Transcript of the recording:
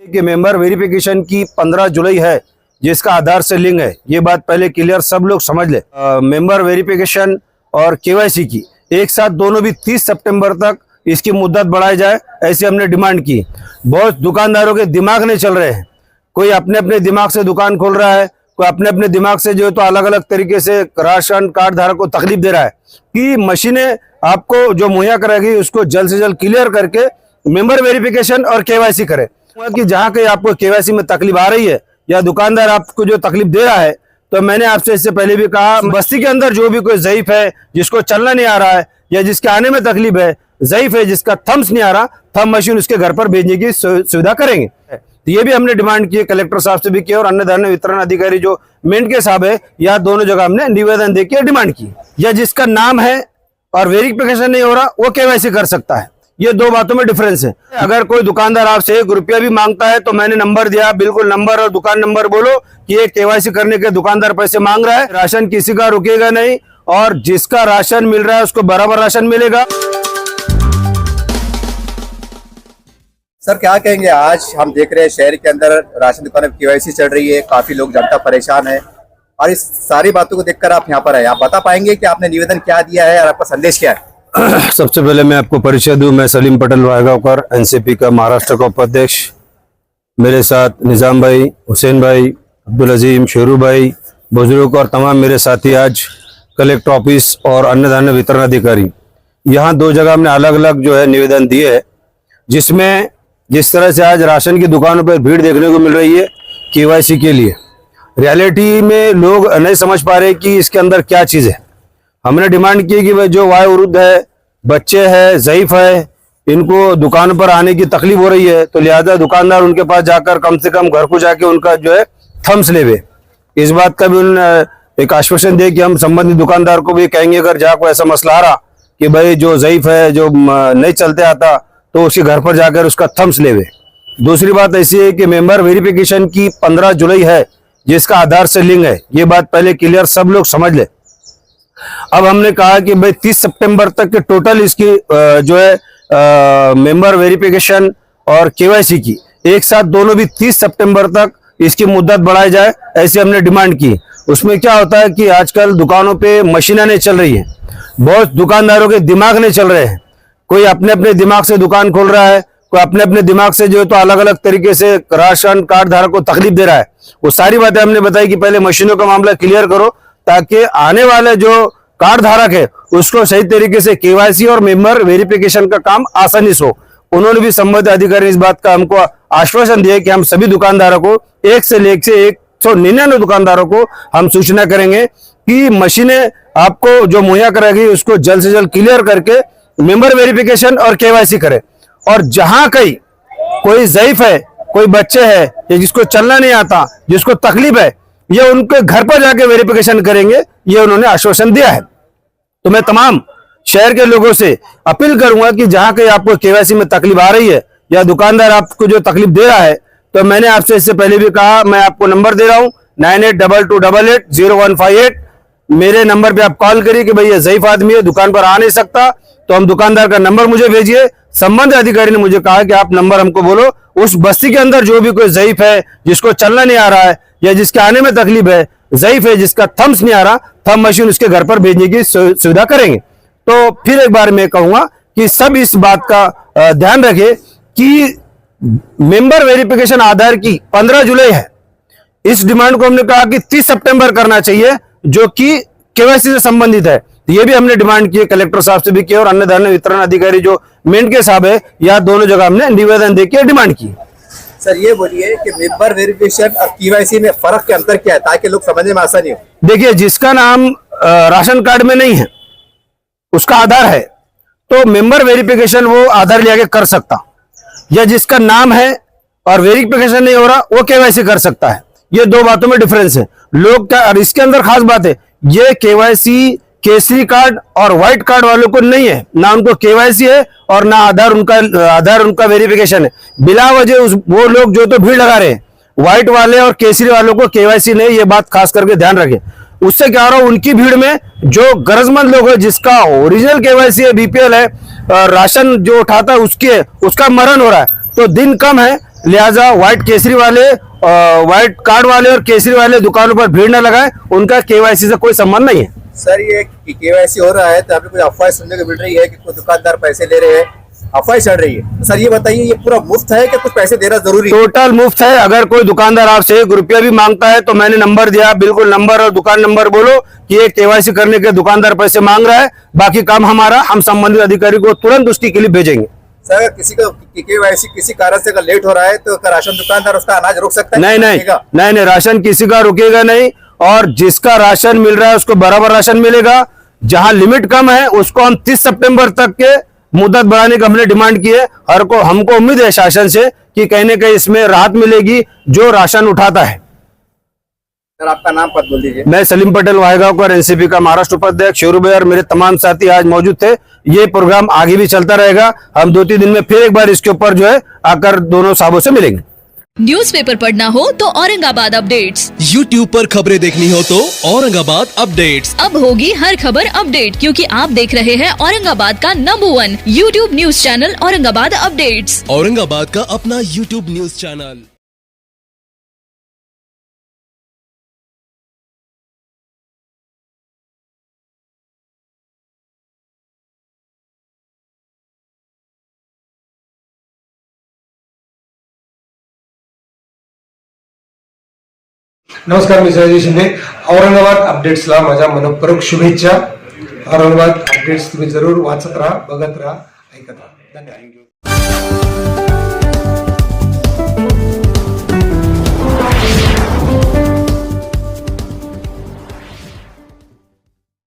कि member verification की 15 जुलाई है, जिसका आधार से लिंक है। ये बात पहले क्लियर सब लोग समझ ले। मेंबर वेरिफिकेशन और केवाईसी की एक साथ दोनों भी 30 सितंबर तक इसकी मुद्दत बढ़ाई जाए, ऐसी हमने डिमांड की। बहुत दुकानदारों के दिमाग नहीं चल रहे हैं। कोई अपने अपने दिमाग से दुकान खोल रहा है, कोई अपने अपने दिमाग से जो है तो अलग अलग तरीके से राशन कार्ड धारक को तकलीफ दे रहा है कि मशीनें आपको जो मुहैया कराएगी उसको जल्द से जल्द क्लियर करके मेंबर वेरिफिकेशन और केवाईसी करें। कि जहां कहीं आपको केवाईसी में तकलीफ आ रही है या दुकानदार आपको जो तकलीफ दे रहा है, तो मैंने आपसे इससे पहले भी कहा, बस्ती के अंदर जो भी कोई ज़ईफ है, जिसको चलना नहीं आ रहा है या जिसके आने में तकलीफ है, ज़ईफ है जिसका थम्स नहीं आ रहा, थंब मशीन उसके घर पर भेजने की सुविधा करेंगे। तो ये भी हमने डिमांड की, कलेक्टर साहब से भी की और अन्य धान्य वितरण अधिकारी जो मेंट के साहब है, या दोनों जगह हमने निवेदन देके डिमांड की। या जिसका नाम है और वेरिफिकेशन नहीं हो रहा, वो केवाईसी कर सकता है। ये दो बातों में डिफरेंस है। अगर कोई दुकानदार आपसे 1 रुपया भी मांगता है तो मैंने नंबर दिया, बिल्कुल नंबर और दुकान नंबर बोलो कि ये केवाईसी करने के दुकानदार पैसे मांग रहा है। राशन किसी का रुकेगा नहीं और जिसका राशन मिल रहा है उसको बराबर राशन मिलेगा। सर क्या कहेंगे, आज हम देख रहे हैं शहर के अंदर राशन दुकान में केवाईसी चल रही है, काफी लोग जनता परेशान है और इस सारी बातों को देखकर आप यहाँ पर आए। आप बता पाएंगे कि आपने निवेदन क्या दिया है और आपका संदेश क्या है? सबसे पहले मैं आपको परिचय दूं, मैं सलीम पटेल वायगांवकर, एनसीपी का महाराष्ट्र का उपाध्यक्ष। मेरे साथ निजाम भाई, हुसैन भाई, अब्दुल अजीम, शेरू भाई, बुजुर्ग और तमाम मेरे साथी आज कलेक्टर ऑफिस और अन्न धान्य वितरण अधिकारी, यहाँ 2 जगह हमने अलग अलग जो है निवेदन दिए है। जिसमें जिस तरह से आज राशन की दुकानों पर भीड़ देखने को मिल रही है केवाईसी के लिए, रियलिटी में लोग नहीं समझ पा रहे कि इसके अंदर क्या चीज़ है। हमने डिमांड की कि भाई जो वायोवृद्ध है, बच्चे हैं, ज़ईफ है, इनको दुकान पर आने की तकलीफ हो रही है, तो लिहाजा दुकानदार उनके पास जाकर कम से कम घर को जाके उनका जो है थम्स लेवे। इस बात का भी उन्होंने एक आश्वासन दिया कि हम संबंधित दुकानदार को भी कहेंगे, अगर जहाँ कोई ऐसा मसला आ रहा कि भाई जो ज़ईफ है, जो नहीं चलते आता, तो उसके घर पर जाकर उसका थम्स लेवे। दूसरी बात ऐसी है कि मेंबर वेरिफिकेशन की 15 जुलाई है, जिसका आधार से लिंक है। ये बात पहले क्लियर सब लोग समझ ले। अब हमने कहा कि भाई 30 सितंबर तक के टोटल इसकी जो है मेंबर वेरिफिकेशन और केवाईसी की एक साथ दोनों भी 30 सितंबर तक इसकी मुद्दत बढ़ाई जाए, ऐसी हमने डिमांड की। उसमें क्या होता है कि आजकल दुकानों पे मशीनें नहीं चल रही है, बहुत दुकानदारों के दिमाग नहीं चल रहे हैं। कोई अपने अपने दिमाग से दुकान खोल रहा है, कोई अपने अपने दिमाग से जो है तो अलग अलग तरीके से राशन कार्ड धारक को तकलीफ दे रहा है। वो सारी बातें हमने बताई कि पहले मशीनों का मामला क्लियर करो, ताकि आने वाले जो कार्ड धारक है उसको सही तरीके से केवाईसी और मेंबर वेरिफिकेशन का काम आसानी से हो। उन्होंने भी संबंधित अधिकारी इस बात का हमको आश्वासन दिया कि हम सभी दुकानदारों को 199 दुकानदारों को हम सूचना करेंगे कि मशीनें आपको जो मुहैया कराएगी उसको जल्द से जल्द क्लियर करके मेंबर वेरिफिकेशन और केवाईसी करें। और जहां कहीं कोई ज़ईफ है, कोई बच्चे है या जिसको चलना नहीं आता, जिसको तकलीफ है, ये उनके घर पर जाके वेरिफिकेशन करेंगे, ये उन्होंने आश्वासन दिया है। तो मैं तमाम शहर के लोगों से अपील करूंगा कि जहां कहीं आपको केवाईसी में तकलीफ आ रही है या दुकानदार आपको जो तकलीफ दे रहा है, तो मैंने आपसे इससे पहले भी कहा, मैं आपको नंबर दे रहा हूं 9822880158। मेरे नंबर पे आप कॉल करिए कि भाई ये ज़ईफ आदमी है, दुकान पर आ नहीं सकता, तो हम दुकानदार का नंबर मुझे भेजिए। संबंधित अधिकारी ने मुझे कहा कि आप नंबर हमको बोलो, उस बस्ती के अंदर जो भी कोई ज़ईफ है, जिसको चलना नहीं आ रहा है या जिसके आने में तकलीफ है, ज़ईफ है जिसका थम्स नहीं आ रहा, थंब मशीन उसके घर पर भेजने की सुविधा करेंगे। तो फिर एक बार मैं कहूंगा कि सब इस बात का ध्यान रखें कि मेंबर वेरिफिकेशन आधार की 15 जुलाई है। इस डिमांड को हमने कहा कि 30 सितंबर करना चाहिए, जो कि केवाईसी से संबंधित है। ये भी हमने डिमांड की, कलेक्टर साहब से भी की और अन्न धान्य वितरण अधिकारी जो मेंट के साहब है, या दोनों जगह हमने निवेदन देके डिमांड की। सर ये बोलिए कि मेंबर वेरिफिकेशन और केवाईसी में फर्क के अंतर क्या है, ताकि लोग समझने में आसानी हो? देखिए, जिसका नाम राशन कार्ड में नहीं है, उसका आधार है, तो मेंबर वेरिफिकेशन वो आधार लेके कर सकता, या जिसका नाम है और वेरिफिकेशन नहीं हो रहा, वो केवाईसी कर सकता है। ये 2 बातों में डिफरेंस है। लोग क्या, और इसके अंदर खास बात है, ये केवाईसी केसरी कार्ड और व्हाइट कार्ड वालों को नहीं है, ना उनको केवाईसी है और ना आधार उनका वेरिफिकेशन है। बिला वजह वो लोग जो तो भीड़ लगा रहे हैं, व्हाइट वाले और केसरी वालों को केवाईसी नहीं, ये बात खास करके ध्यान रखें। उससे क्या हो रहा है, उनकी भीड़ में जो गरजमंद लोग है, जिसका ओरिजिनल केवाईसी है, बीपीएल है, राशन जो उठाता है उसका मरण हो रहा है। तो दिन कम है, लिहाजा व्हाइट केसरी वाले व्हाइट कार्ड वाले और केसरी वाले दुकानों पर भीड़ न लगाएं, उनका केवाईसी से कोई संबंध नहीं है। सर ये केवाईसी हो रहा है तो अभी कुछ अफवाह सुनने को मिल रही है कि कुछ दुकानदार पैसे ले रहे हैं, अफवाह चढ़ रही है। तो सर ये बताइए ये पूरा मुफ्त है कि कुछ पैसे देना जरूरी है? टोटल मुफ्त है। अगर कोई दुकानदार आपसे 1 रुपया भी मांगता है तो मैंने नंबर दिया, बिल्कुल नंबर और दुकान नंबर बोलो कि ये केवाईसी करने के दुकानदार पैसे मांग रहा है, बाकी काम हमारा, हम संबंधित अधिकारी को तुरंत उसकी के लिए भेजेंगे। सर अगर किसी को केवाईसी किसी कारण से अगर लेट हो रहा है तो क्या राशन दुकानदार उसका अनाज रोक सकता है? नहीं, राशन किसी का रुकेगा नहीं, और जिसका राशन मिल रहा है उसको बराबर राशन मिलेगा। जहां लिमिट कम है उसको हम 30 सितंबर तक के मुद्दत बढ़ाने का हमने डिमांड की है। हमको उम्मीद है शासन से कि कहीं न कहीं इसमें राहत मिलेगी जो राशन उठाता है। सर आपका नाम पद बोल दीजिए। मैं सलीम पटेल वाहेगांवकर, एनसीपी का महाराष्ट्र उपाध्यक्ष, शेरू भाई और मेरे तमाम साथी आज मौजूद थे। ये प्रोग्राम आगे भी चलता रहेगा। हम 2-3 दिन में फिर एक बार इसके ऊपर जो है आकर दोनों साहबों से मिलेंगे। न्यूज़पेपर पढ़ना हो तो औरंगाबाद अपडेट्स, YouTube पर खबरें देखनी हो तो औरंगाबाद अपडेट्स। अब होगी हर खबर अपडेट, क्योंकि आप देख रहे हैं औरंगाबाद का number 1 YouTube news channel Aurangabad updates. Aurangabad का अपना YouTube न्यूज चैनल। नमस्कार, मी सयाजी शिंदे. औरंगाबाद अपडेट्सला माझ्या मनपूर्वक शुभेच्छा. औरंगाबाद अपडेट्स तुम्ही जरूर वाचत राहा, बघत राहा, ऐकत राहा. धन्यवाद.